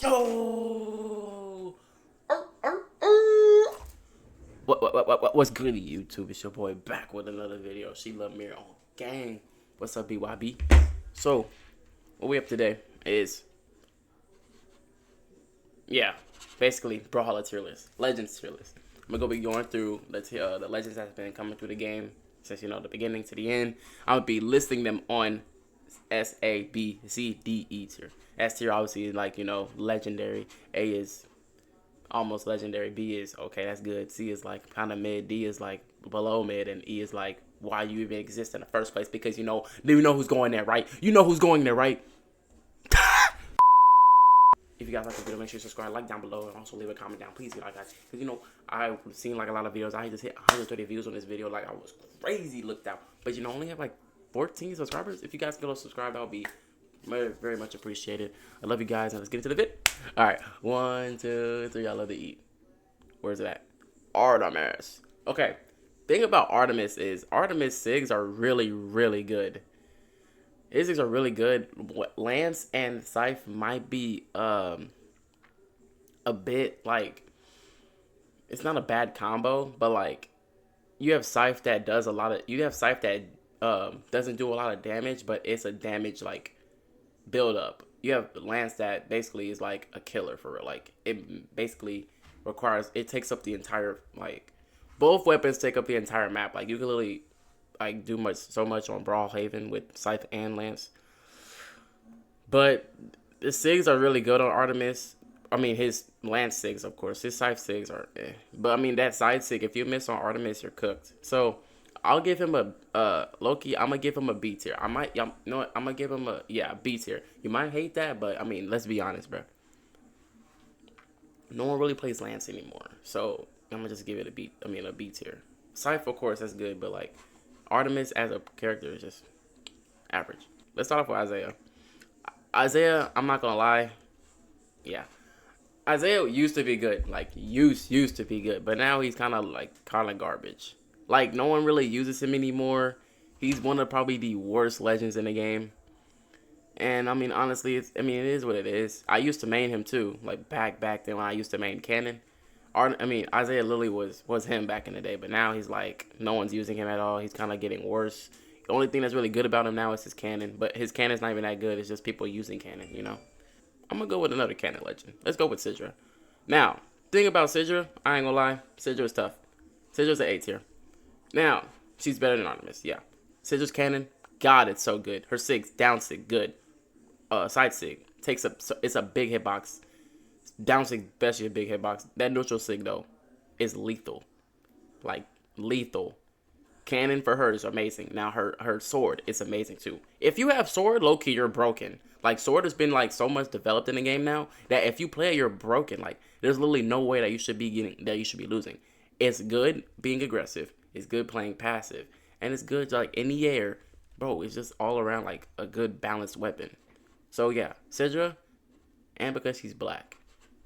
Yo! What's good, YouTube? It's your boy back with another video. She love me on gang. What's up, BYB? So, what we up today is, yeah, basically Brawlhalla tier list, Legends tier list. I'm gonna be going through the legends that's been coming through the game since the beginning to the end. I'm gonna be listing them on S, A, B, C, D, E tier. S tier obviously is like legendary. A is almost legendary. B is okay, that's good. C is like kind of mid. D is like below mid, and E is like why you even exist in the first place, because you know who's going there, right? You know who's going there, right? If you guys like the video, make sure you subscribe, like down below, and also leave a comment down. Please, guys, because I've seen like a lot of videos. I just hit 130 views on this video, like I was crazy looked out. But I only have like 14 subscribers. If you guys go subscribe, that would be very, very much appreciated. I love you guys, and let's get into the vid. All right, 1, 2, 3. I love to eat. Where's it at? Artemis. Okay, thing about Artemis is Artemis SIGs are really, really good. His SIGs are really good. Lance and Scythe might be a bit like, it's not a bad combo, but like you have Scythe that does a lot of, Scythe that doesn't do a lot of damage, but it's a damage like build up. You have Lance that basically is like a killer for real. Like it basically takes up the entire, like both weapons take up the entire map. Like you can literally like do so much on Brawlhaven with Scythe and Lance. But the SIGs are really good on Artemis. I mean, his Lance SIGs, of course. His Scythe SIGs are But I mean, that side SIG, if you miss on Artemis, you're cooked. So I'll give him a Loki. I'm gonna give him a B tier. I'm gonna give him a B tier. You might hate that, but I mean, let's be honest, bro. No one really plays Lance anymore, so I'm gonna just give it a B tier. Scythe, of course, that's good, but like Artemis as a character is just average. Let's start off with Isaiah. Isaiah, I'm not gonna lie, yeah. Isaiah used to be good, like used to be good, but now he's kind of garbage. Like no one really uses him anymore. He's one of probably the worst legends in the game. And I mean, honestly, it is what it is. I used to main him too, like back then when I used to main Cannon. Isaiah literally was him back in the day, but now he's like no one's using him at all. He's kind of getting worse. The only thing that's really good about him now is his cannon, but his cannon's not even that good. It's just people using cannon, I'm gonna go with another cannon legend. Let's go with Sidra. Now, thing about Sidra, I ain't gonna lie, Sidra is tough. Sidra's an A tier. Now, she's better than Artemis, yeah. Sidra's cannon, God, it's so good. Her SIG, down SIG, good. Side SIG takes up, it's a big hitbox. Down SIG, especially a big hitbox. That neutral SIG though is lethal, like lethal. Cannon for her is amazing. Now her sword is amazing too. If you have sword, low key you're broken. Like sword has been like so much developed in the game now that if you play it, you're broken. Like there's literally no way that you should be losing. It's good being aggressive. It's good playing passive, and it's good like in the air, bro. It's just all around like a good balanced weapon. So yeah, Sidra, and because she's black,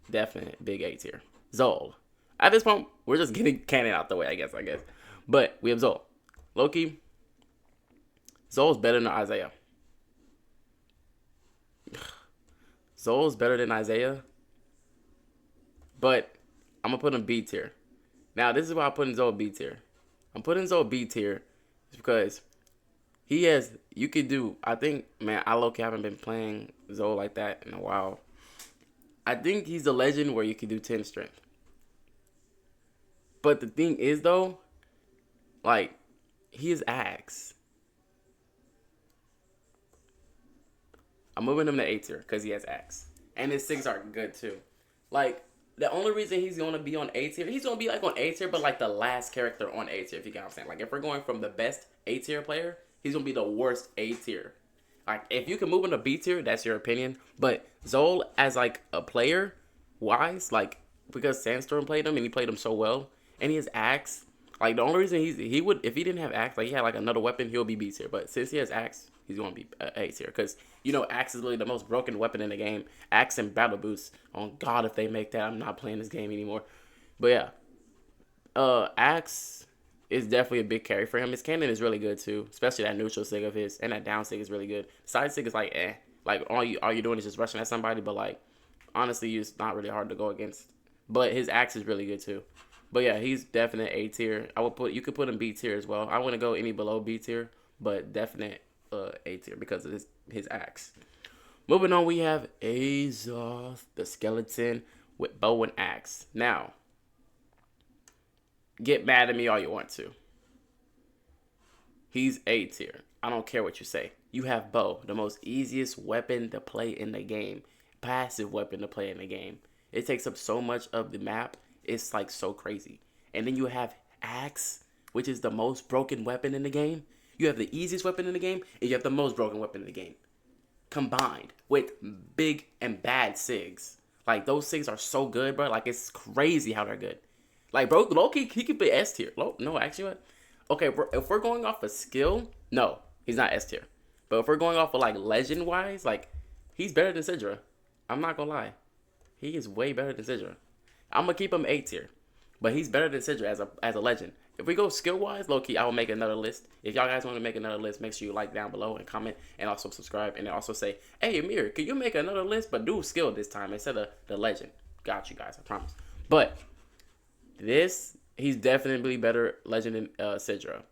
definite big A tier. Zol. At this point, we're just getting Cannon out the way, I guess. But we have Zol. Loki. Zol's better than Isaiah. Zol's better than Isaiah. But I'm going to put him B tier. Now, this is why I'm putting Zol B tier. I'm putting Zol B tier because you could do, I think, man, I low-key haven't been playing Zol like that in a while. I think he's the legend where you can do 10 strength. But the thing is, though, like, he is Axe. I'm moving him to A tier because he has Axe. And his SIGs are good, too. Like, the only reason he's going to be on A tier, he's going to be, like, on A tier, but, like, the last character on A tier, if you get what I'm saying. Like, if we're going from the best A tier player, he's going to be the worst A tier. Like, if you can move him to B tier, that's your opinion. But Zol, as, like, a player-wise, like, because Sandstorm played him, and he played him so well, and he has Axe. Like, the only reason he would, if he didn't have Axe, like, he had, like, another weapon, he'll be B tier. But since he has Axe, he's going to be A tier. Because, Axe is really the most broken weapon in the game. Axe and Battle Boost. Oh, God, if they make that, I'm not playing this game anymore. But, yeah. Axe is definitely a big carry for him. His cannon is really good, too. Especially that neutral SIG of his. And that down SIG is really good. Side SIG is, like, eh. Like, all you're doing is just rushing at somebody. But, like, honestly, it's not really hard to go against. But his axe is really good too. But yeah, he's definite A tier. You could put him B tier as well. I wouldn't go any below B tier, but definite A tier because of his axe. Moving on, we have Azoth, the skeleton with bow and axe. Now, get mad at me all you want to. He's A tier. I don't care what you say. You have bow, the most easiest weapon to play in the game. Passive weapon to play in the game. It takes up so much of the map. It's like so crazy. And then you have axe, which is the most broken weapon in the game. You have the easiest weapon in the game, and you have the most broken weapon in the game. Combined with big and bad SIGs. Like, those SIGs are so good, bro. Like, it's crazy how they're good. Like, bro, Loki, he could be S tier. No, actually, what? Okay, if we're going off of skill, no, he's not S tier. But if we're going off of, like, legend-wise, like, he's better than Sidra. I'm not gonna lie. He is way better than Sidra. I'm gonna keep him A tier. But he's better than Sidra as a legend. If we go skill-wise, low-key, I will make another list. If y'all guys want to make another list, make sure you like down below and comment. And also subscribe. And then also say, hey, Amir, can you make another list? But do skill this time instead of the legend. Got you guys, I promise. But he's definitely better legend than Sidra.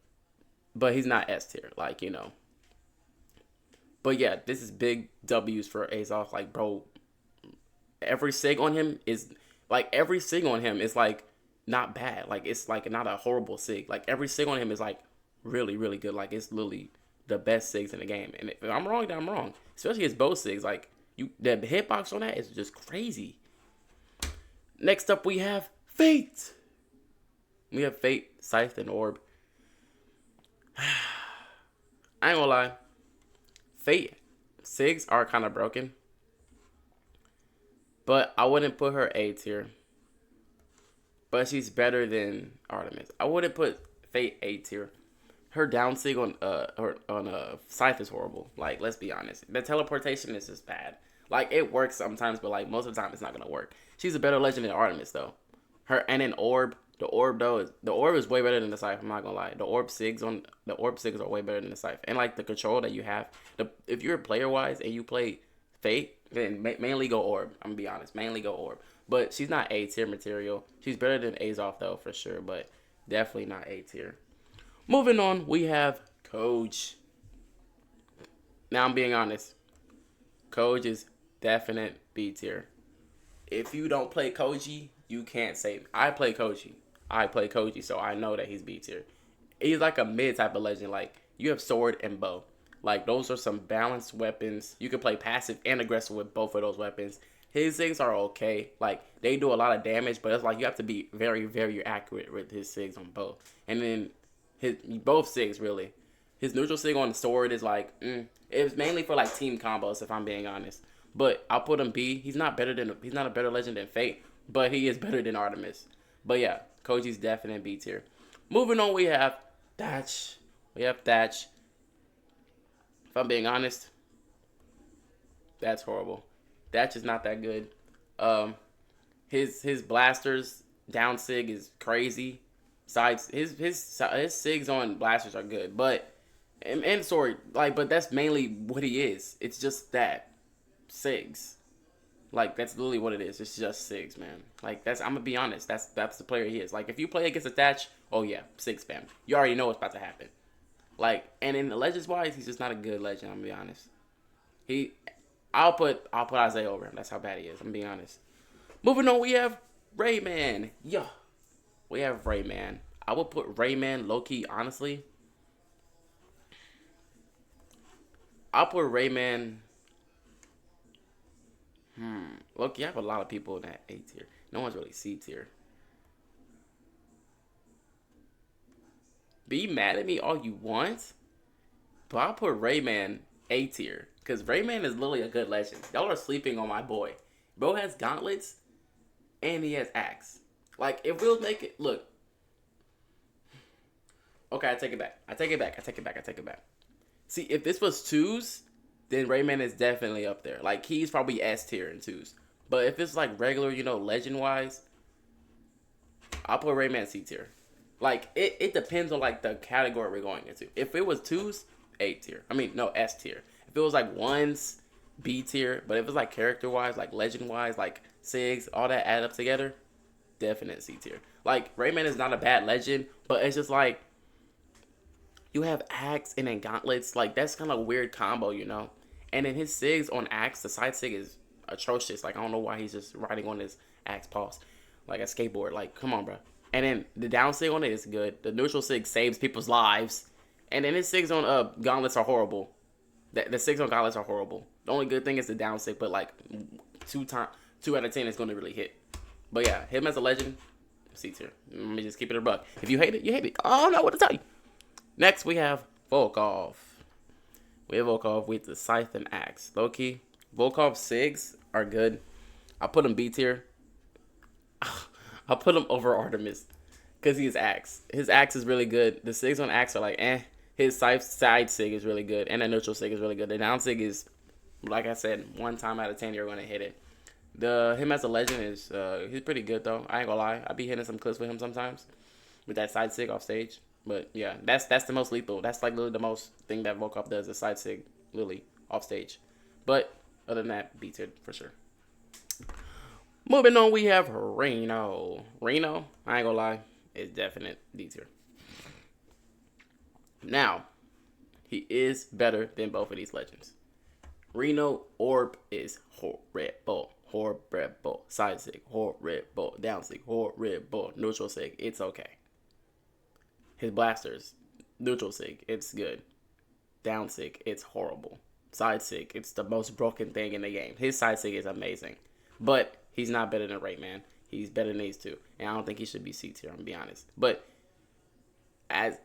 But he's not S tier, like, you know. But yeah, this is big W's for Azoth. Like, bro, every sig on him is like not bad. Like, it's like not a horrible sig. Like, every sig on him is like really, really good. Like, it's literally the best sigs in the game. And if I'm wrong, then I'm wrong. Especially his bow sigs. Like, the hitbox on that is just crazy. Next up, we have Fate. We have Fate, Scythe, and Orb. I ain't gonna lie. Fate sigs are kind of broken. But I wouldn't put her A tier. But she's better than Artemis. I wouldn't put Fate A tier. Her down sig on Scythe is horrible. Like, let's be honest. The teleportation is just bad. Like, it works sometimes, but like most of the time it's not gonna work. She's a better legend than Artemis though. Her and then Orb. The Orb is way better than the Scythe. I'm not gonna lie. The Orb sigs are way better than the Scythe. And like the control that you have. If you're player wise and you play Fate, then mainly go Orb. I'm gonna be honest. Mainly go Orb. But she's not A tier material. She's better than Azoth though, for sure. But definitely not A tier. Moving on, we have Coach. Now I'm being honest. Coach is definite B tier. If you don't play Koji, you can't say I play Koji. So I know that he's B tier. He's like a mid type of legend. Like, you have sword and bow. Like, those are some balanced weapons. You can play passive and aggressive with both of those weapons. His SIGs are okay. Like, they do a lot of damage, but it's like you have to be very, very accurate with his SIGs on both. And then both SIGs, really. His neutral SIG on the sword is like, it's mainly for like team combos, if I'm being honest. But I'll put him B. He's not a better legend than Fate, but he is better than Artemis. But yeah, Koji's definite B tier. Moving on, we have Thatch. If I'm being honest, that's horrible. Thatch is not that good. His blasters down sig is crazy. Sides his sigs on blasters are good, but and sword but that's mainly what he is. It's just that sigs. Like, that's literally what it is. It's just sigs, man. Like, I'm gonna be honest. That's the player he is. Like, if you play against a Thatch, oh yeah, sig spam. You already know what's about to happen. Like, and in the legends wise, he's just not a good legend. I'm gonna be honest. I'll put Isaiah over him. That's how bad he is. I'm being honest. Moving on, we have Rayman. Yeah, we have Rayman. I would put Rayman low key. Honestly, I'll put Rayman. Look, you have a lot of people in that A tier. No one's really C tier. Be mad at me all you want, but I'll put Rayman A tier. Because Rayman is literally a good legend. Y'all are sleeping on my boy. Bro has gauntlets, and he has axe. Like, if we'll make it... Look. Okay, I take it back. See, if this was 2s, then Rayman is definitely up there. Like, he's probably S tier in 2s. But if it's, like, regular, legend-wise, I'll put Rayman C tier. Like, it depends on, like, the category we're going into. If it was 2s, A tier. I mean, no, S tier. If it was, like, 1s, B tier. But if it's like character wise, like legend wise, like Sigs, all that add up together, definite C tier. Like Rayman is not a bad legend, but it's just like you have Axe and then Gauntlets. Like that's kind of a weird combo, you know. And then his Sigs on Axe, the side Sig is atrocious. Like I don't know why he's just riding on his Axe paws, like a skateboard. Like come on, bro. And then the down Sig on it is good. The neutral Sig saves people's lives. And then his Sigs on Gauntlets are horrible. The Sigs on Gauntlets are horrible. The only good thing is the down Sig, but like 2 out of 10 is going to really hit. But yeah, him as a legend, C tier. Let me just keep it a buck. If you hate it, you hate it. I don't know what to tell you. Next, we have Volkov. We have Volkov with the Scythe and Axe. Low-key, Volkov Sigs are good. I put him B tier. I put him over Artemis because he's Axe. His Axe is really good. The Sigs on Axe are like, eh. His side Sig is really good. And the neutral Sig is really good. The down Sig is, like I said, 1 time out of 10 you're going to hit it. Him as a legend is, he's pretty good though. I ain't gonna lie. I be hitting some clips with him sometimes. With that side Sig off stage. But yeah, that's the most lethal. That's like literally the most thing that Volkov does, is side Sig, literally, off stage. But other than that, B tier for sure. Moving on, we have Reno. Reno, I ain't gonna lie, is definite D tier. Now, he is better than both of these legends. Reno Orb is horrible. Horrible. Side Sig, horrible. Down Sig, horrible. Neutral Sig, it's okay. His blasters, neutral Sig, it's good. Down Sig, it's horrible. Side Sig, it's the most broken thing in the game. His side Sig is amazing. But he's not better than Rayman. He's better than these two. And I don't think he should be C tier, I'm gonna be honest. But as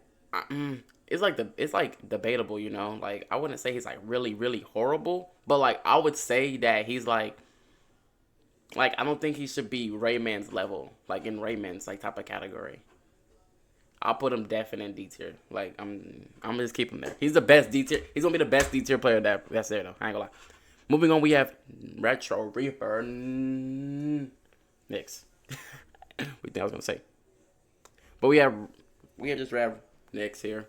it's like debatable, you know? Like I wouldn't say he's like really, really horrible. But like I would say that he's like I don't think he should be Rayman's level. Like in Rayman's like type of category. I'll put him definite D tier. Like I'm gonna just keep him there. He's the best D tier. He's gonna be the best D tier player that's there though. I ain't gonna lie. Moving on, we have Retro Reaper Nyx. We think I was gonna say, but we have just Rev Nyx here.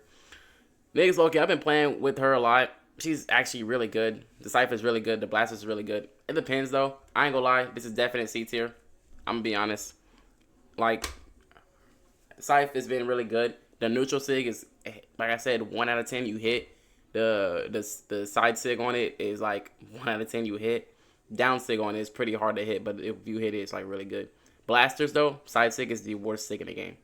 Nyx Loki. I've been playing with her a lot. She's actually really good. The Cypher is really good. The Blaster is really good. It depends though. I ain't gonna lie. This is definite C tier. I'm gonna be honest. Like. Scythe has been really good. The neutral Sig is, like I said, 1 out of 10 you hit. The side Sig on it is like 1 out of 10 you hit. Down Sig on it is pretty hard to hit, but if you hit it, it's like really good. Blasters though, side Sig is the worst Sig in the game.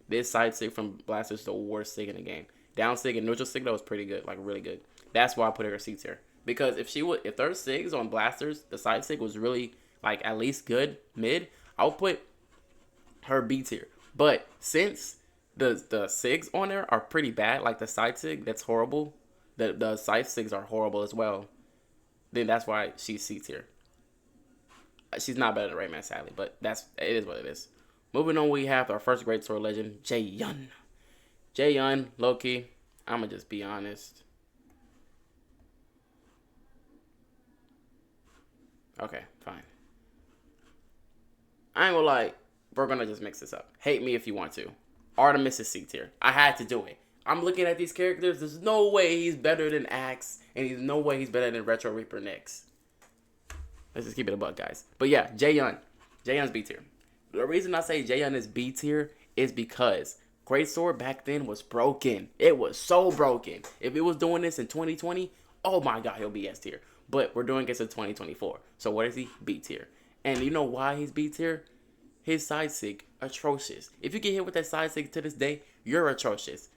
This side Sig from Blasters is the worst Sig in the game. Down Sig and neutral Sig though is pretty good, like really good. That's why I put her C tier. Because if their Sigs on Blasters, the side Sig was really like at least good mid, I'll put her B tier. But since the Sigs on there are pretty bad, like the side Sig, that's horrible. The side Sigs are horrible as well. Then that's why she's C tier. She's not better than Rayman, sadly, but it is what it is. Moving on, we have our first great sword legend, Jae-Yun. Jae-Yun, low-key, I'ma just be honest. Okay, fine. I ain't gonna lie. We're gonna just mix this up. Hate me if you want to. Artemis is C tier. I had to do it. I'm looking at these characters. There's no way he's better than Axe, and there's no way he's better than Retro Reaper Nyx. Let's just keep it a buck, guys. But yeah, Jae-Yun. Jae-Yun's B tier. The reason I say Jae-Yun is B tier is because Great Sword back then was broken. It was so broken. If it was doing this in 2020, oh my god, he'll be S tier. But we're doing this in 2024. So what is he? B tier. And you know why he's B tier? His side Sig, atrocious. If you get hit with that side Sig to this day, you're atrocious.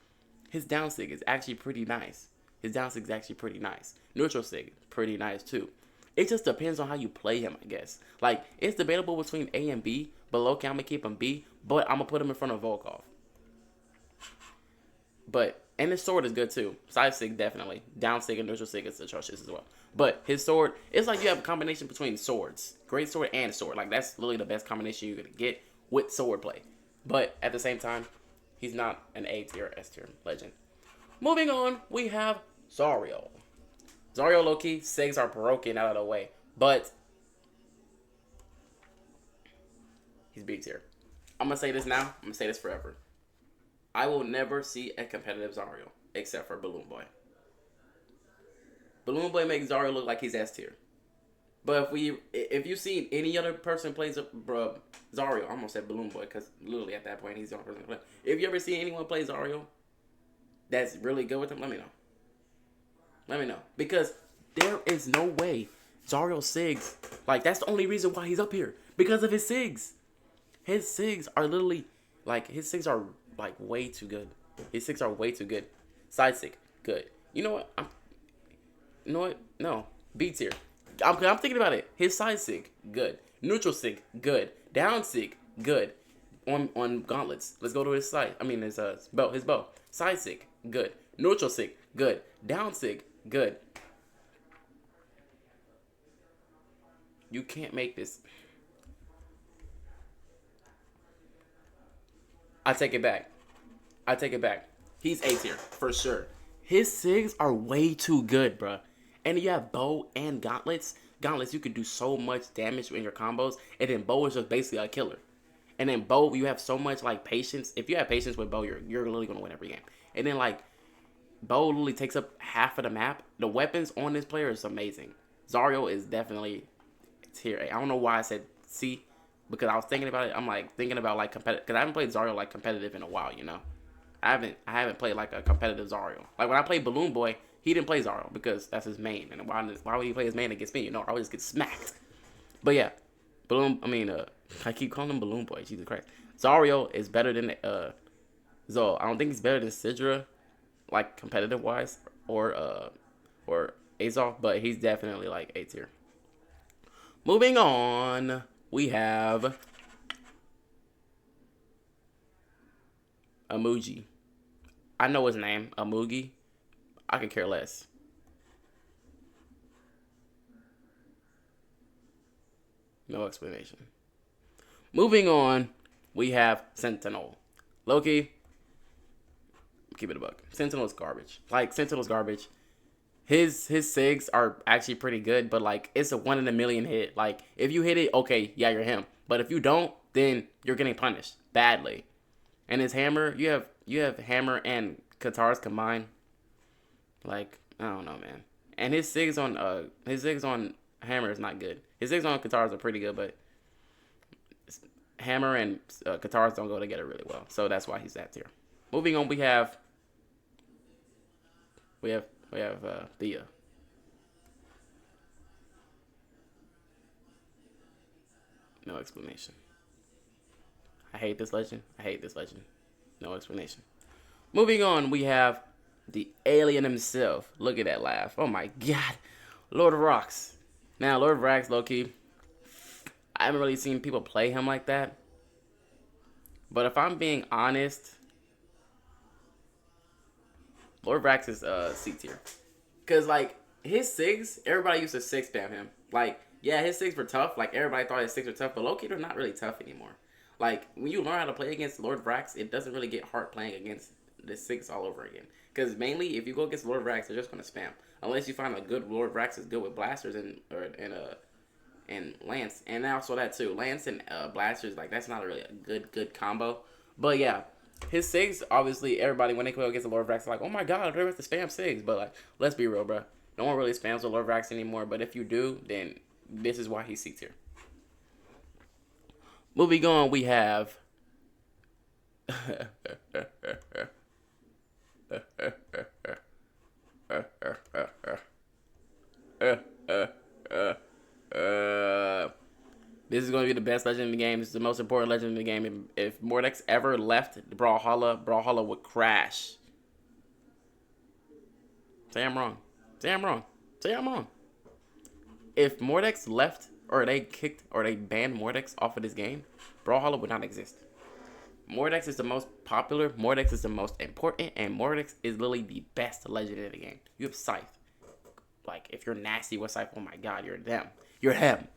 His down Sig is actually pretty nice. Neutral Sig, pretty nice too. It just depends on how you play him, I guess. Like, it's debatable between A and B, but low-key, I'm going to keep him B, but I'm going to put him in front of Volkov. And his sword is good too. Side Sig, definitely. Down Sig and neutral Sig is atrocious as well. But his sword, it's like you have a combination between swords. Great sword and sword. Like, that's literally the best combination you're going to get with sword play. But at the same time, he's not an A tier, S tier legend. Moving on, we have Zario. Zario, low-key, Sigs are broken out of the way. But he's B tier. I'm going to say this now. I'm going to say this forever. I will never see a competitive Zario except for Balloon Boy. Balloon Boy makes Zario look like he's S tier. But if you seen any other person plays bro, Zario, I almost said Balloon Boy because literally at that point he's the only person to play. If you ever see anyone play Zario that's really good with him, let me know. Let me know because there is no way Zario Sigs, like that's the only reason why he's up here because of his Sigs. His Sigs are literally like his Sigs are like way too good. His Sigs are way too good. Side Sig, good. You know what? You know what? No, B tier. I'm thinking about it. His side sig, good. Neutral sig, good. Down sig, good. On gauntlets, let's go to his side. I mean his bow. His bow. Side sig, good. Neutral sig, good. Down sig, good. You can't make this. I take it back. I take it back. He's A tier for sure. His sigs are way too good, bruh. And you have bow and gauntlets. Gauntlets, you can do so much damage in your combos. And then bow is just basically a killer. And then bow, you have so much like patience. If you have patience with bow, you're literally gonna win every game. And then like bow literally takes up half of the map. The weapons on this player is amazing. Zario is definitely tier A. I don't know why I said C, because I was thinking about it. I'm like thinking about like competitive, because I haven't played Zario like competitive in a while. You know, I haven't played like a competitive Zario. Like when I played Balloon Boy, he didn't play Zario because that's his main. And why would he play his main against me? You know, I would just get smacked. But yeah, I keep calling him Balloon Boy. Jesus Christ. Zario is better than Zo. I don't think he's better than Sidra, like competitive wise, or Azov, but he's definitely like A tier. Moving on, we have Amugi. I know his name, Amugi. I could care less. No explanation. Moving on, we have Sentinel. Loki, keep it a buck. Sentinel's garbage. Like, Sentinel's garbage. His SIGs are actually pretty good, but, like, it's a 1 in a million hit. Like, if you hit it, okay, yeah, you're him. But if you don't, then you're getting punished badly. And his hammer, you have hammer and Katars combined. Like, I don't know, man. And his SIGs on hammer is not good. His SIGs on Katars are pretty good, but hammer and Katars don't go together really well. So that's why he's that tier. Moving on, we have Thea. No explanation. I hate this legend. No explanation. Moving on, we have the alien himself. Look at that laugh. Oh my god. Lord of Rocks. Now, Lord of Rocks, low-key, I haven't really seen people play him like that. But if I'm being honest, Lord of Rocks is C tier. Because, like, his SIGs, everybody used to 6 spam him. Like, yeah, his SIGs were tough. Like, everybody thought his SIGs were tough. But low-key, they're not really tough anymore. Like, when you learn how to play against Lord of Rocks, it doesn't really get hard playing against the 6 all over again. Because mainly, if you go against Lord of Rocks, they're just going to spam. Unless you find a good Lord of Rocks is good with blasters and Lance. And also that too. Lance and blasters, like, that's not really a good combo. But yeah, his SIGs, obviously, everybody, when they go against the Lord of Rocks, like, oh my god, they're to spam SIGs. But, like, let's be real, bro. No one really spams the Lord of Rocks anymore. But if you do, then this is why he's C tier. Moving on, we have this is going to be the best legend in the game. This is the most important legend in the game. If Mordex ever left Brawlhalla would crash. Say I'm wrong. If Mordex left, or they kicked, or they banned Mordex off of this game, Brawlhalla would not exist. Mordex is the most popular, Mordex is the most important, and Mordex is literally the best legend in the game. You have Scythe. Like, if you're nasty with Scythe, oh my god, you're them. You're him.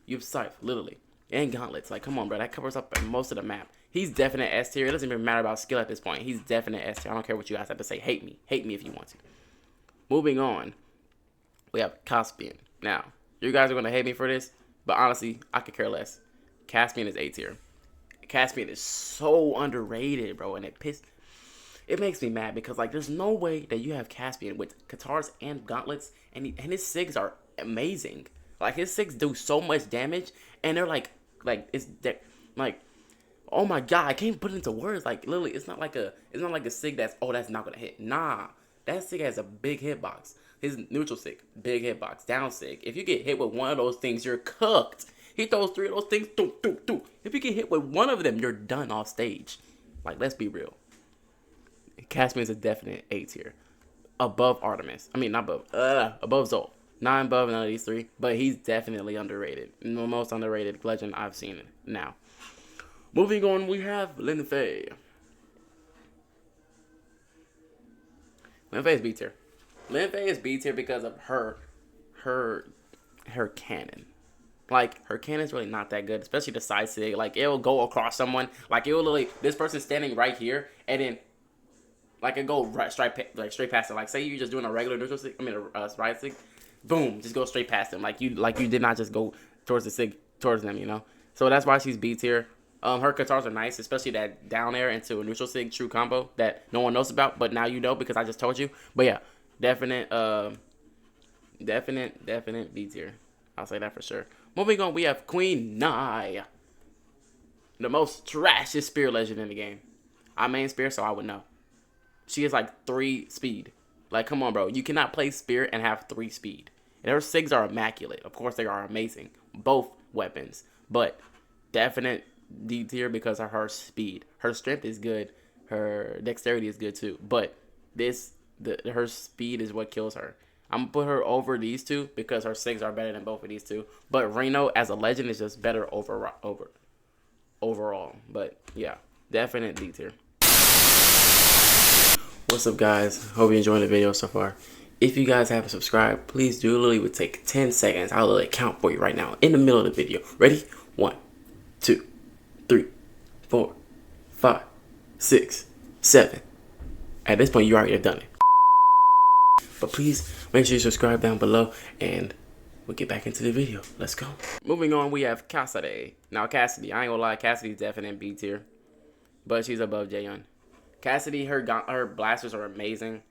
You have Scythe, literally. And Gauntlets. Like, come on, bro. That covers up most of the map. He's definite S tier. It doesn't even matter about skill at this point. He's definite S tier. I don't care what you guys have to say. Hate me. Hate me if you want to. Moving on. We have Caspian. Now, you guys are going to hate me for this, but honestly, I could care less. Caspian is A tier. Caspian is so underrated, bro, and it makes me mad because, like, there's no way that you have Caspian with Katars and Gauntlets, and his SIGs are amazing. Like his SIGs do so much damage, and they're like it's like, oh my god, I can't put it into words. Like literally, it's not like a SIG that's that's not gonna hit. Nah, that SIG has a big hitbox. His neutral SIG, big hitbox. Down SIG. If you get hit with one of those things, you're cooked. He throws 3 of those things. If you get hit with one of them, you're done off stage. Like, let's be real. Caspian's a definite A tier. Above Artemis. I mean, not above Zol. Not above none of these 3, but he's definitely underrated. The most underrated legend I've seen now. Moving on, we have Lin Fei. Lin Fei is B tier. Lin Fei is B tier because of her cannon. Like, her cannon's really not that good, especially the side sig. Like, it'll go across someone. Like, it'll literally, this person's standing right here, and then, like, it go straight past it. Like, say you're just doing a regular neutral sig, right sig, boom, just go straight past them. Like you did not just go towards the sig, towards them, you know? So that's why she's B tier. Her katars are nice, especially that down air into a neutral sig true combo that no one knows about, but now you know because I just told you. But yeah, definite B tier. I'll say that for sure. Moving on, we have Queen Nai, the most trashiest spear legend in the game. I main spear, so I would know. She is like 3 speed. Like, come on, bro. You cannot play spear and have 3 speed. And her SIGs are immaculate. Of course, they are amazing. Both weapons. But definite D tier because of her speed. Her strength is good. Her dexterity is good too. But her speed is what kills her. I'm going to put her over these 2 because her SIGs are better than both of these 2. But Reno as a legend is just better overall. But yeah, definite D tier. What's up, guys? Hope you're enjoying the video so far. If you guys haven't subscribed, please do. It literally would take 10 seconds. I'll literally count for you right now in the middle of the video. Ready? 1, 2, 3, 4, 5, 6, 7. At this point, you already have done it. But please make sure you subscribe down below and we'll get back into the video. Let's go. Moving on, we have Cassidy. Now, Cassidy, I ain't gonna lie, Cassidy's definitely B tier, but she's above Jaehyun. Cassidy, her blasters are amazing.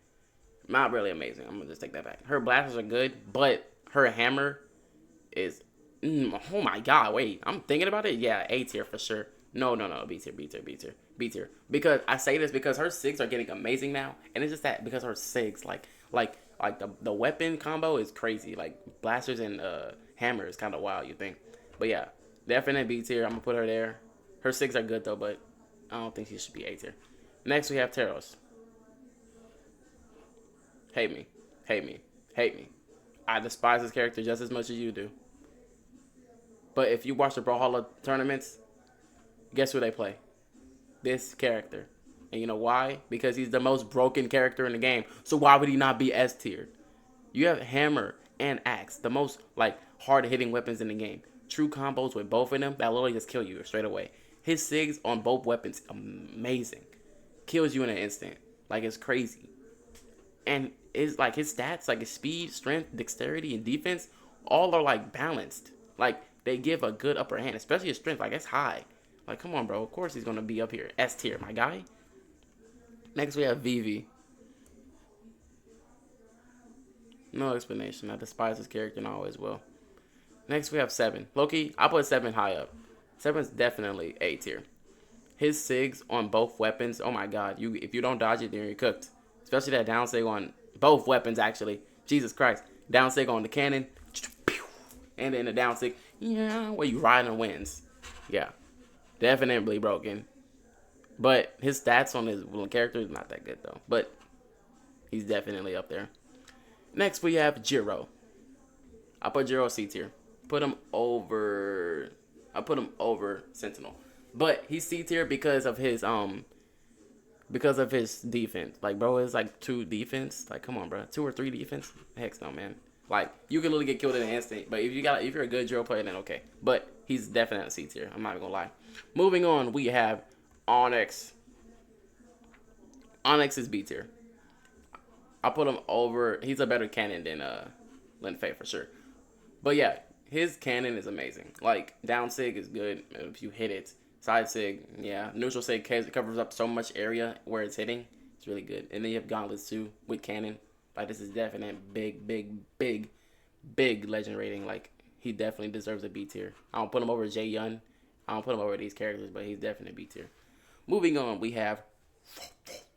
Not really amazing. I'm gonna just take that back. Her blasters are good, but her hammer is, oh my god, wait, I'm thinking about it. Yeah, A tier for sure. No, B tier. Because I say this because her SIGs are getting amazing now, and it's just that because her SIGs, like the weapon combo is crazy. Like blasters and hammer is kind of wild, you think. But yeah, definite B tier. I'm gonna put her there. Her SIGs are good though, but I don't think she should be A tier. Next we have Teros. Hate me. I despise this character just as much as you do. But if you watch the Brawlhalla tournaments, guess who they play? This character. And you know why? Because he's the most broken character in the game. So why would he not be S tier? You have hammer and axe, the most like hard-hitting weapons in the game. True combos with both of them that literally just kill you straight away. His SIGs on both weapons, amazing. Kills you in an instant. Like, it's crazy. And it's like his stats, like his speed, strength, dexterity, and defense, all are like balanced. Like, they give a good upper hand, especially his strength. Like, it's high. Like, come on, bro. Of course he's gonna be up here. S tier, my guy. Next we have Vivi. No explanation. I despise this character and I always will. Next we have 7. Loki, I put 7 high up. 7's definitely A tier. His SIGs on both weapons, oh my god. If you don't dodge it, then you're cooked. Especially that down SIG on both weapons, actually. Jesus Christ. Down SIG on the cannon. And then the down SIG, yeah, where you ride in the winds. Yeah. Definitely broken. But his stats on his character is not that good, though. But he's definitely up there. Next, we have Jiro. I put Jiro C tier. I put him over Sentinel. But he's C tier because of his defense. Like, bro, it's like 2 defense. Like, come on, bro. 2 or 3 defense? Heck no, man. Like, you can literally get killed in an instant. But if you're a good Jiro player, then okay. But he's definitely C tier. I'm not even gonna lie. Moving on, we have Onyx. Onyx is B tier. I put him over. He's a better cannon than Lin Fei for sure. But yeah, his cannon is amazing. Like, down SIG is good if you hit it. Side SIG, yeah. Neutral SIG covers up so much area where it's hitting. It's really good. And then you have gauntlets too with cannon. Like, this is definite big legend rating. Like, he definitely deserves a B tier. I don't put him over Jay Yun. I don't put him over these characters, but he's definitely B tier. Moving on, we have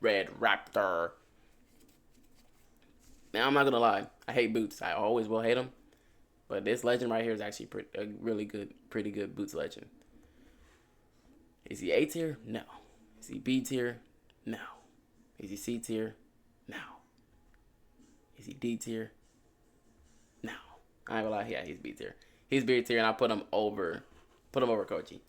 Red Raptor. Now, I'm not gonna lie, I hate Boots. I always will hate him, but this legend right here is actually a really good, pretty good Boots legend. Is he A tier? No. Is he B tier? No. Is he C tier? No. Is he D tier? No. I ain't gonna lie, yeah, he's B tier. He's B tier, and I put him over Koji.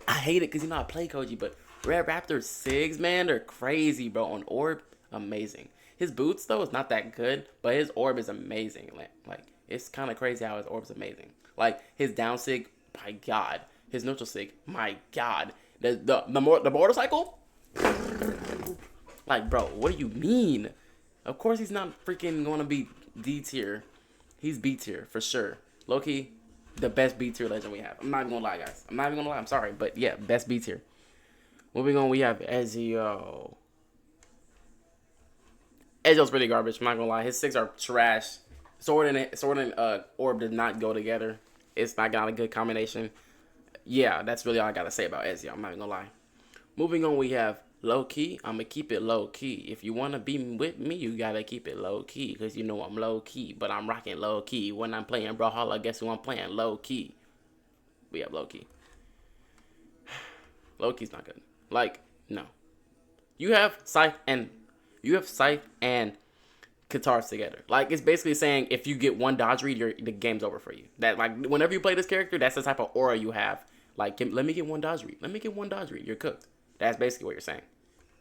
I hate it because I play Koji, but Red Raptor SIGs, man, they're crazy, bro. On Orb, amazing. His boots, though, is not that good, but his Orb is amazing. Like it's kind of crazy how his Orb is amazing. Like, his down SIG, my God. His neutral SIG, my God. The motorcycle? Like, bro, what do you mean? Of course he's not freaking going to be D tier. He's B tier, for sure. Low-key, the best B tier legend we have. I'm not even going to lie, guys. I'm not even going to lie. I'm sorry, but yeah, best B tier. Moving on, we have Ezio. Ezio's pretty garbage. I'm not gonna lie. His 6 are trash. Sword and Orb did not go together. It's not got a good combination. Yeah, that's really all I gotta say about Ezio. I'm not even gonna lie. Moving on, we have low key. I'm gonna keep it low key. If you wanna be with me, you gotta keep it low key, cause you know I'm low key. But I'm rocking low key when I'm playing Brawlhalla. Guess who I'm playing? Low key. We have low key. Low key's not good. Like, no. You have Scythe and Katars together. Like, it's basically saying if you get one dodge read, the game's over for you. That, like, whenever you play this character, that's the type of aura you have. Like, let me get one dodge read. Let me get one dodge read. You're cooked. That's basically what you're saying.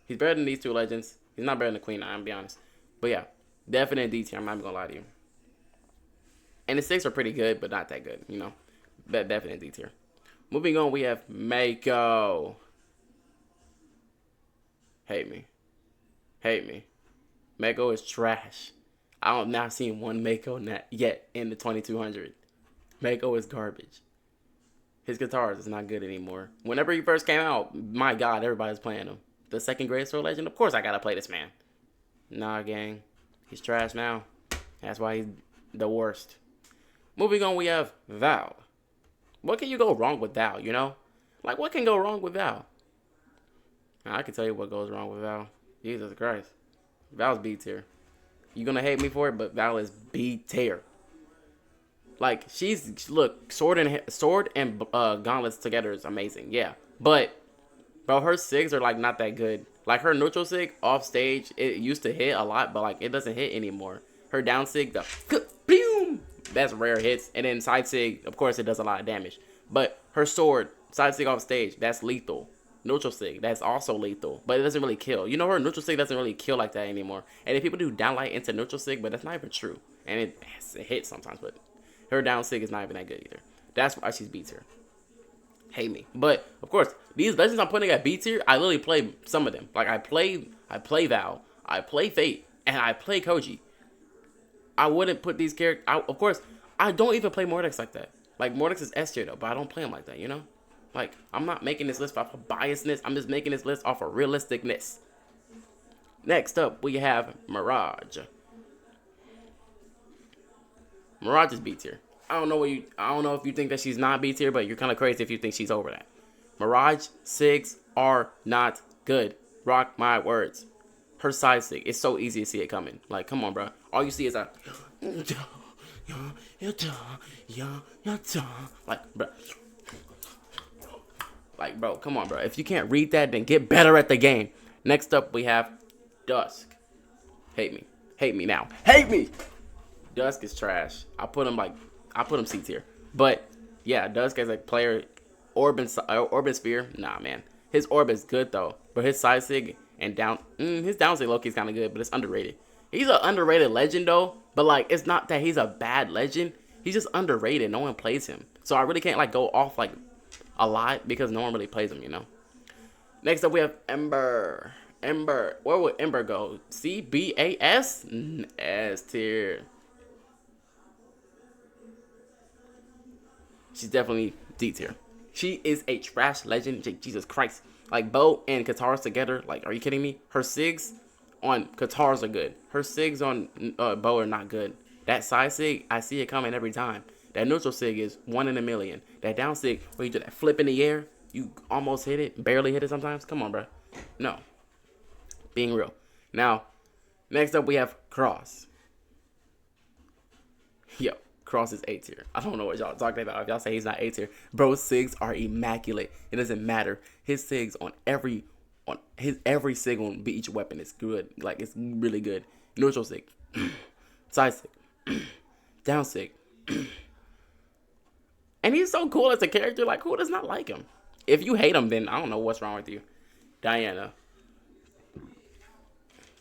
He's better than these two legends. He's not better than the Queen, I'm gonna be honest. But yeah, definite D tier. I'm not even gonna lie to you. And the 6 are pretty good, but not that good, you know. But definite D tier. Moving on, we have Mako. Hate me. Hate me. Mako is trash. I have not seen one Mako yet in the 2200. Mako is garbage. His guitars is not good anymore. Whenever he first came out, my God, everybody's playing him. The second greatest sword legend, of course I gotta play this man. Nah, gang. He's trash now. That's why he's the worst. Moving on, we have Val. What can you go wrong with Val, you know? Like, what can go wrong with Val? I can tell you what goes wrong with Val. Jesus Christ. Val's B tier. You're gonna hate me for it, but Val is B tier. Like, look, sword and gauntlets together is amazing, yeah. But, bro, her SIGs are, like, not that good. Like, her neutral SIG off stage, it used to hit a lot, but, like, it doesn't hit anymore. Her down SIG, that's rare hits. And then side SIG, of course, it does a lot of damage. But her sword, side SIG off stage, that's lethal. Neutral SIG, that's also lethal, but it doesn't really kill. You know, her neutral SIG doesn't really kill like that anymore. And if people do downlight into neutral SIG, but that's not even true. And it hits sometimes, but her down SIG is not even that good either. That's why she's B tier. Hate me. But, of course, these legends I'm putting at B tier, I literally play some of them. Like, I play Val, I play Fate, and I play Koji. I wouldn't put these characters... Of course, I don't even play Mordex like that. Like, Mordex is S tier, though, but I don't play him like that, you know? Like, I'm not making this list off of biasness. I'm just making this list off of realisticness. Next up, we have Mirage. Mirage is B tier. I don't know if you think that she's not B tier, but you're kind of crazy if you think she's over that. Mirage SIGs are not good. Rock my words. Her side SIG, it's so easy to see it coming. Like, come on, bro. All you see is a... Like, bro, come on, bro. If you can't read that, then get better at the game. Next up, we have Dusk. Hate me. Hate me now. Hate me! Dusk is trash. I put him C tier. But, yeah, Dusk as a player, Orb Sphere, nah, man. His Orb is good, though. But his side SIG and his down SIG low-key is kind of good, but it's underrated. He's an underrated legend, though. But, like, it's not that he's a bad legend. He's just underrated. No one plays him. So I really can't, like, go off, like, a lot because no one really plays him, you know. Next up, we have Ember. Ember. Where would Ember go? C, B, A, S? S tier. She's definitely D tier. She is a trash legend. Jesus Christ. Like, Bo and Katars together. Like, are you kidding me? Her SIGs on Katars are good. Her SIGs on Bo are not good. That side SIG, I see it coming every time. That neutral sig is 1 in a million. That down sig, where you do that flip in the air, you almost hit it, barely hit it sometimes. Come on, bro. No. Being real. Now, next up we have Cross. Yo, Cross is A tier. I don't know what y'all talking about. If y'all say he's not A tier, bro, SIGs are immaculate. It doesn't matter. His SIGs on every SIG on each weapon is good. Like, it's really good. Neutral SIG, side SIG, down SIG. And he's so cool as a character. Like, who does not like him? If you hate him, then I don't know what's wrong with you. Diana.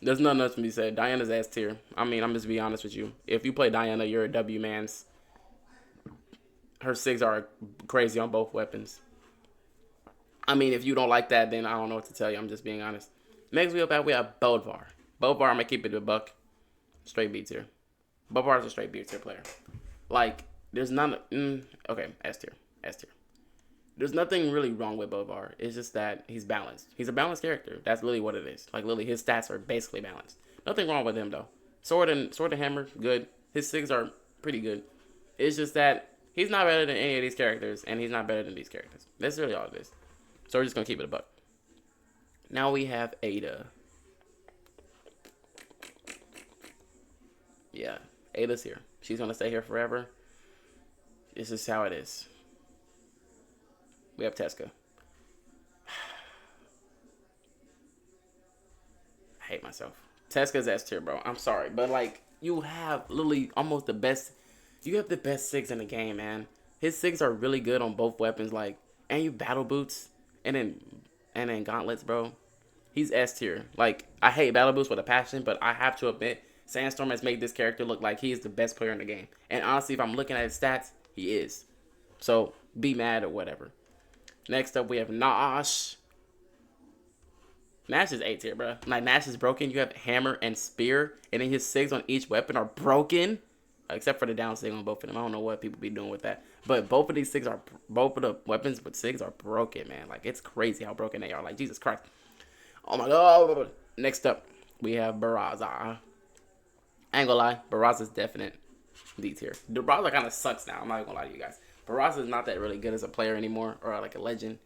There's nothing else to be said. Diana's S tier. I mean, I'm just be honest with you. If you play Diana, you're a W mans. Her SIGs are crazy on both weapons. I mean, if you don't like that, then I don't know what to tell you. I'm just being honest. Next we have Bodvar. Bodvar, I'm gonna keep it a buck. Straight B tier. Bodvar is a straight B tier player. Like, there's none. Okay, S tier. S tier. There's nothing really wrong with Bodvar. It's just that he's balanced. He's a balanced character. That's literally what it is. Like, literally, his stats are basically balanced. Nothing wrong with him, though. Sword and hammer, good. His SIGs are pretty good. It's just that he's not better than any of these characters, and he's not better than these characters. That's really all it is. So we're just going to keep it a buck. Now we have Ada. Yeah, Ada's here. She's going to stay here forever. This is how it is. We have Teska. I hate myself. Teska's S tier, bro. I'm sorry. But, like, you have literally almost the best. You have the best SIGs in the game, man. His SIGs are really good on both weapons. Like, and you battle boots. And then gauntlets, bro. He's S tier. Like, I hate battle boots with a passion. But I have to admit, Sandstorm has made this character look like he is the best player in the game. And honestly, if I'm looking at his stats, he is. So, be mad or whatever. Next up, we have Nash. Nash is A tier, bro. Like, Nash is broken. You have hammer and spear. And then his SIGs on each weapon are broken. Except for the down SIG on both of them. I don't know what people be doing with that. But both of these SIGs are, both of the weapons with SIGs are broken, man. Like, it's crazy how broken they are. Like, Jesus Christ. Oh, my God. Next up, we have Barraza. I ain't gonna lie. Barraza's definite D tier. Barraza kind of sucks now. I'm not gonna lie to you guys. Barraza is not that really good as a player anymore, or like a legend.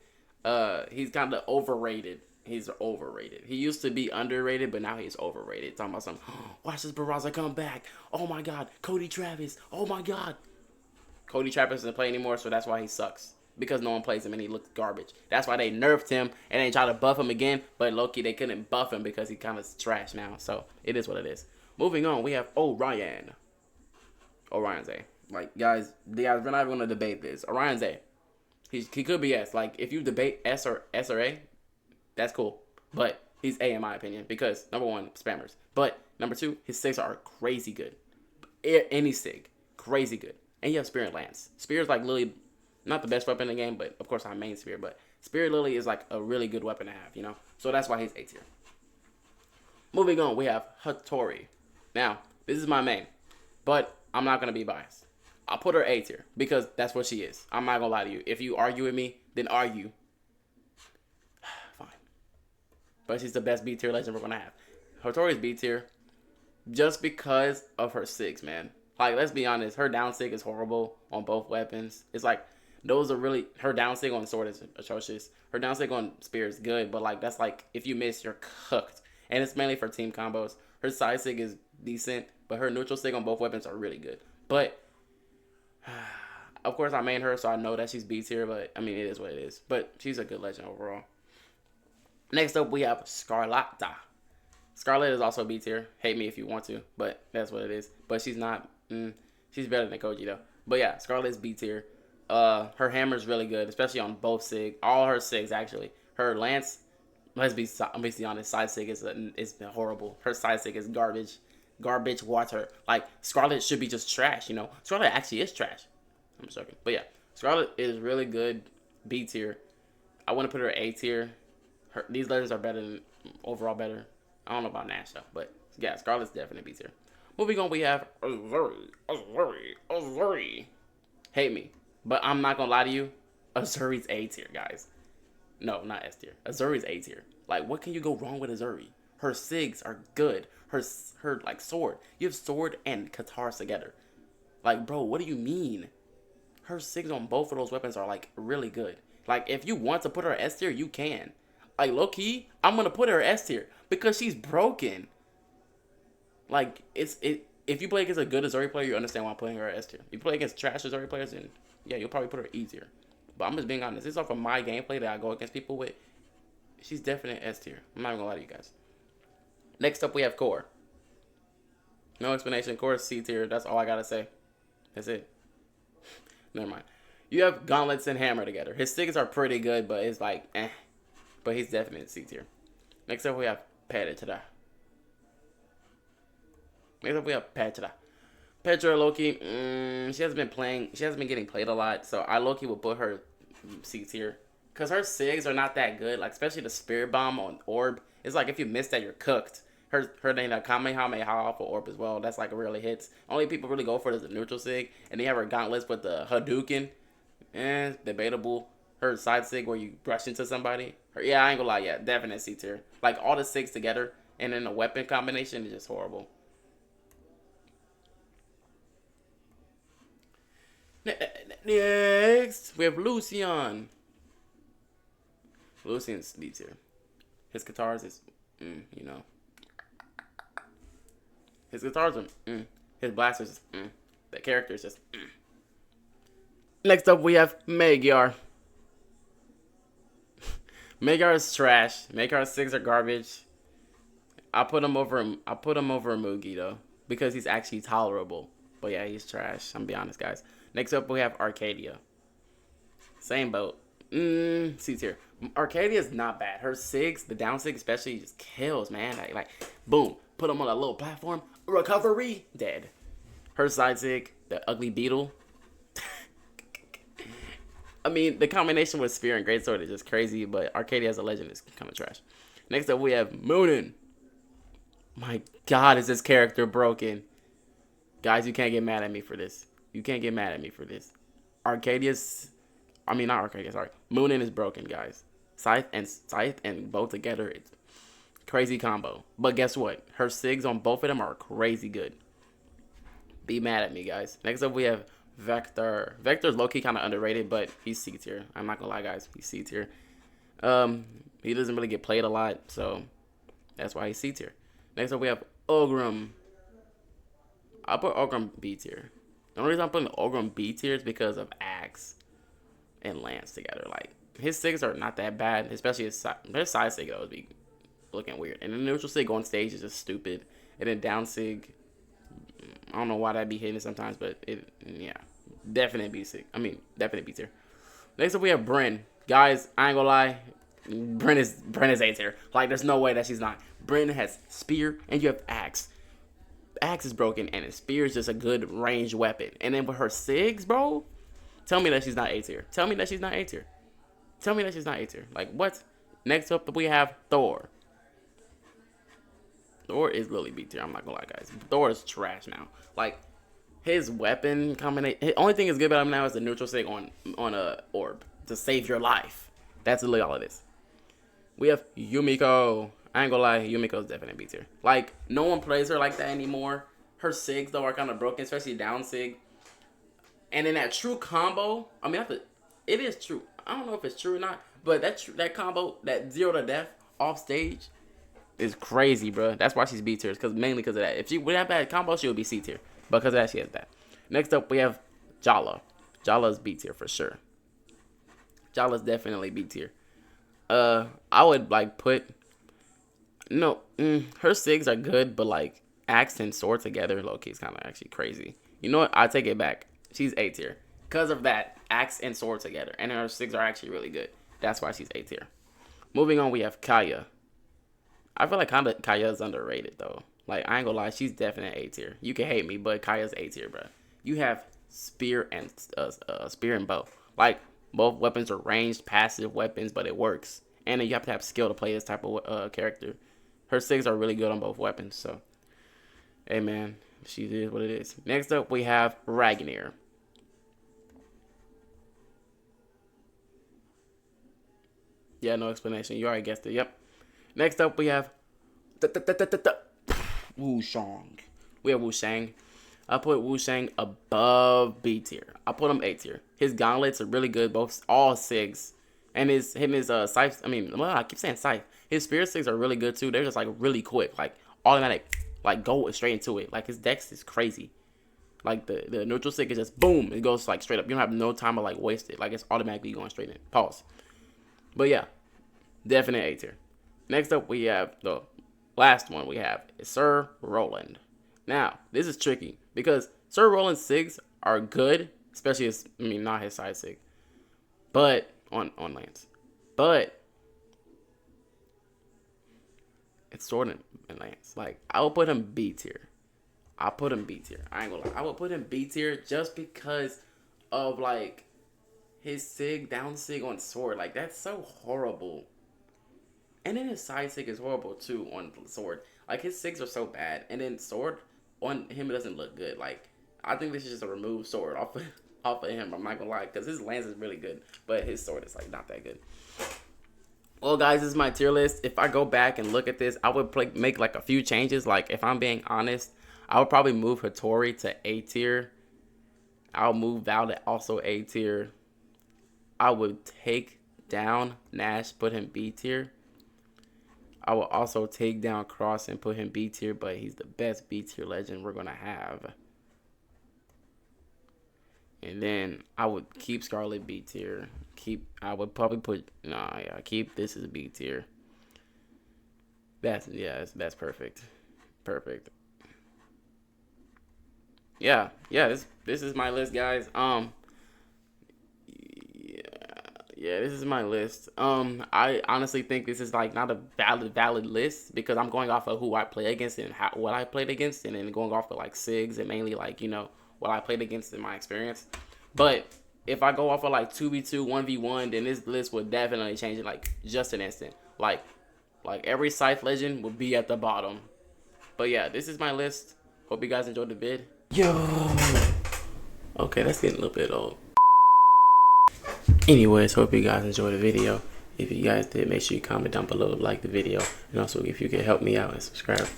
He's kind of overrated. He's overrated. He used to be underrated, but now he's overrated. Talking about some, watch this Barraza come back. Oh my God, Cody Travis. Oh my God. Cody Travis doesn't play anymore, so that's why he sucks. Because no one plays him and he looks garbage. That's why they nerfed him and they tried to buff him again. But low-key, they couldn't buff him because he kind of trash now. So it is what it is. Moving on, we have Orion. Orion's A. Like, guys, we're not even going to debate this. Orion's A. He could be S. Like, if you debate S or A, that's cool. But he's A in my opinion. Because, number one, spammers. But, number two, his SIGs are crazy good. Any SIG. Crazy good. And you have Spear and Lance. Spear is like literally not the best weapon in the game, but of course I main Spear. But Spear literally is like a really good weapon to have, you know? So that's why he's A tier. Moving on, we have Hattori. Now, this is my main. But I'm not going to be biased. I'll put her A tier because that's what she is. I'm not going to lie to you. If you argue with me, then argue. Fine. But she's the best B tier legend we're going to have. Hattori's B tier just because of her SIGs, man. Like, let's be honest. Her down SIG is horrible on both weapons. It's like, those are really, her down SIG on sword is atrocious. Her down SIG on spear is good, but like, that's like, if you miss, you're cooked. And it's mainly for team combos. Her side SIG is decent, but her neutral SIG on both weapons are really good. But, of course, I main her, so I know that she's B tier, but, I mean, it is what it is. But she's a good legend overall. Next up, we have Scarletta. Scarlet is also B tier. Hate me if you want to, but that's what it is. But she's not, she's better than Koji, though. But yeah, Scarlet is B tier. Her hammer is really good, especially on both SIG. All her SIGs, actually. Her Lance, let's be honest, side SIG is horrible. Her side SIG is garbage. Garbage water. Like, Scarlet should be just trash, you know? Scarlet actually is trash. I'm joking. But yeah, Scarlet is really good. B tier. I want to put her A tier. These legends are better than, overall better. I don't know about Nash, though. But yeah, Scarlet's definitely B tier. Moving on, we have Azuri. Hate me. But I'm not going to lie to you. Azuri's A tier, guys. No, not S tier. Azuri's A tier. Like, what can you go wrong with Azuri? Her SIGs are good. Her like, sword. You have sword and katars together. Like, bro, what do you mean? her SIGs on both of those weapons are like really good. Like if you want to put her S tier, you can. Like low key, I'm gonna put her S tier because she's broken. Like if you play against a good Azuri player, you understand why I'm putting her S tier. You play against trash Azuri players, and yeah, you'll probably put her easier. But I'm just being honest. This is off of my gameplay that I go against people with. She's definitely S tier. I'm not even gonna lie to you guys. Next up, we have Core. No explanation. Core is C tier. That's all I gotta say. That's it. Never mind. You have Gauntlets and Hammer together. His SIGs are pretty good, but it's like, eh. But he's definitely C tier. Next up, we have Petra. Next up, we have Petra. Petra, Loki, she hasn't been getting played a lot, so I Loki would put her C tier. Because her SIGs are not that good, like especially the Spirit Bomb on Orb. It's like if you miss that, you're cooked. Her name, that Kamehameha off of Orb as well. That's like really hits. Only people really go for it is the neutral SIG. And they have her Gauntlets with the Hadouken. Debatable. Her side SIG where you brush into somebody. Yeah, I ain't gonna lie, yeah, definite C tier. Like all the SIGs together and then the weapon combination is just horrible. Next, we have Lucian. Lucian's D tier. His guitars is, you know. His guitars are, His blasters is, The character is just, Next up, we have Magyar. Magyar is trash. Magyar's SIGs are garbage. I put him over Mugi though because he's actually tolerable. But yeah, he's trash. I'm gonna be honest, guys. Next up, we have Arcadia. Same boat. C tier. Arcadia is not bad. Her SIGs, the down SIG especially, just kills, man. Like boom, put him on a little platform. Recovery, dead. Her side SIG, the ugly beetle. I mean, the combination with Spear and Greatsword is just crazy, but Arcadia as a legend is kind of trash. Next up, we have Moonin. My God, is this character broken? Guys, you can't get mad at me for this. You can't get mad at me for this. Not Arcadia, sorry. Moonin is broken, guys. Scythe and both together, it's crazy combo. But guess what? Her SIGs on both of them are crazy good. Be mad at me, guys. Next up, we have Vector. Vector's low-key kind of underrated, but he's C tier. I'm not gonna lie, guys. He's C tier. He doesn't really get played a lot, so that's why he's C tier. Next up, we have Ogrim. I'll put Ogrim B tier. The only reason I'm putting Ogrim B tier is because of Axe and Lance together. Like, his SIGs are not that bad, especially his side SIG, though, would be looking weird. And the neutral SIG on stage is just stupid. And then down SIG, I don't know why that be hitting sometimes, but yeah. Definite B tier. Definite B tier. Next up, we have Brynn. Guys, I ain't gonna lie. Brynn is A tier. Like, there's no way that she's not. Brynn has Spear, and you have Axe. Axe is broken, and his Spear is just a good ranged weapon. And then with her SIGs, bro, tell me that she's not A tier. Tell me that she's not A tier. Tell me that she's not A tier. Like, what? Next up, we have Thor. Thor is literally B tier. I'm not gonna lie, guys. Thor is trash now. Like, his weapon combination. The only thing is good about him now is the neutral SIG on a orb to save your life. That's literally all it is. We have Yumiko. I ain't gonna lie, Yumiko's definitely B tier. Like, no one plays her like that anymore. Her SIGs though are kind of broken, especially down SIG. And then that true combo. It is true. I don't know if it's true or not, but that combo, that 0 to death off stage, is crazy, bro. That's why she's B tier, mainly because of that. If she would have bad combo, she would be C tier. Because of that, she has that. Next up, we have Jala. Jala's B tier for sure. Jala's definitely B tier. I would like put her SIGs are good, but like Axe and Sword together, low-key is kind of actually crazy. You know what? I take it back. She's A tier because of that Axe and Sword together, and her SIGs are actually really good. That's why she's A tier. Moving on, we have Kaya. I feel like Kaya is underrated though. Like, I ain't gonna lie, she's definitely A tier. You can hate me, but Kaya's A tier, bro. You have Spear and bow. Like, both weapons are ranged, passive weapons, but it works. And then you have to have skill to play this type of character. Her SIGs are really good on both weapons, so. Hey, man, she is what it is. Next up, we have Ragnir. Yeah, no explanation. You already guessed it. Yep. Next up, we have Wushang. We have Wushang. I put Wu Shang above B tier. I put him A tier. His gauntlets are really good, both all SIGs. And his scythes, I keep saying scythe. His spirit SIGs are really good too. They're just like really quick, like automatic, like go straight into it. Like his dex is crazy. Like the neutral SIG is just boom, it goes like straight up. You don't have no time to like waste it. Like it's automatically going straight in. Pause. But yeah, definite A tier. Next up we have the last one we have is Sir Roland. Now, this is tricky because Sir Roland's SIGs are good, especially his, not his side SIG, but on lands. But it's sword and lands. Like, I will put him B tier. I ain't gonna lie. I will put him B tier just because of like his SIG, down SIG on sword. Like, that's so horrible. And then his side SIG is horrible too on sword. Like, his SIGs are so bad. And then sword on him, it doesn't look good. Like, I think this is just a remove sword off of him. I'm not gonna lie, because his lance is really good, but his sword is like not that good. Well, guys, this is my tier list. If I go back and look at this, I would make like a few changes. Like, if I'm being honest, I would probably move Hattori to A tier. I'll move Val to also A tier. I would take down Nash, put him B tier. I will also take down Cross and put him B tier, but he's the best B tier legend we're going to have. And then I would keep Scarlet B tier. I would probably put, keep this as B tier. That's perfect. Perfect. Yeah, this is my list, guys. This is my list. I honestly think this is like not a valid list because I'm going off of who I play against and what I played against, and then going off of like SIGs and mainly like what I played against in my experience. But if I go off of like 2v2, 1v1, then this list would definitely change it like just an instant. Like every Scythe legend would be at the bottom. But yeah, this is my list. Hope you guys enjoyed the vid. Yo. Okay, that's getting a little bit old. Anyways, hope you guys enjoyed the video. If you guys did, make sure you comment down below, like the video, and also if you could help me out and subscribe.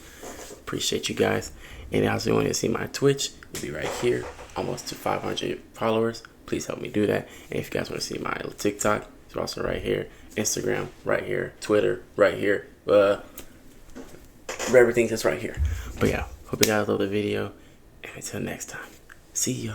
Appreciate you guys. And also, you want to see my Twitch, it'll be right here, almost to 500 followers. Please help me do that. And if you guys want to see my TikTok, it's also right here. Instagram, right here. Twitter, right here. Everything's just right here. But yeah, hope you guys love the video. And until next time, see ya.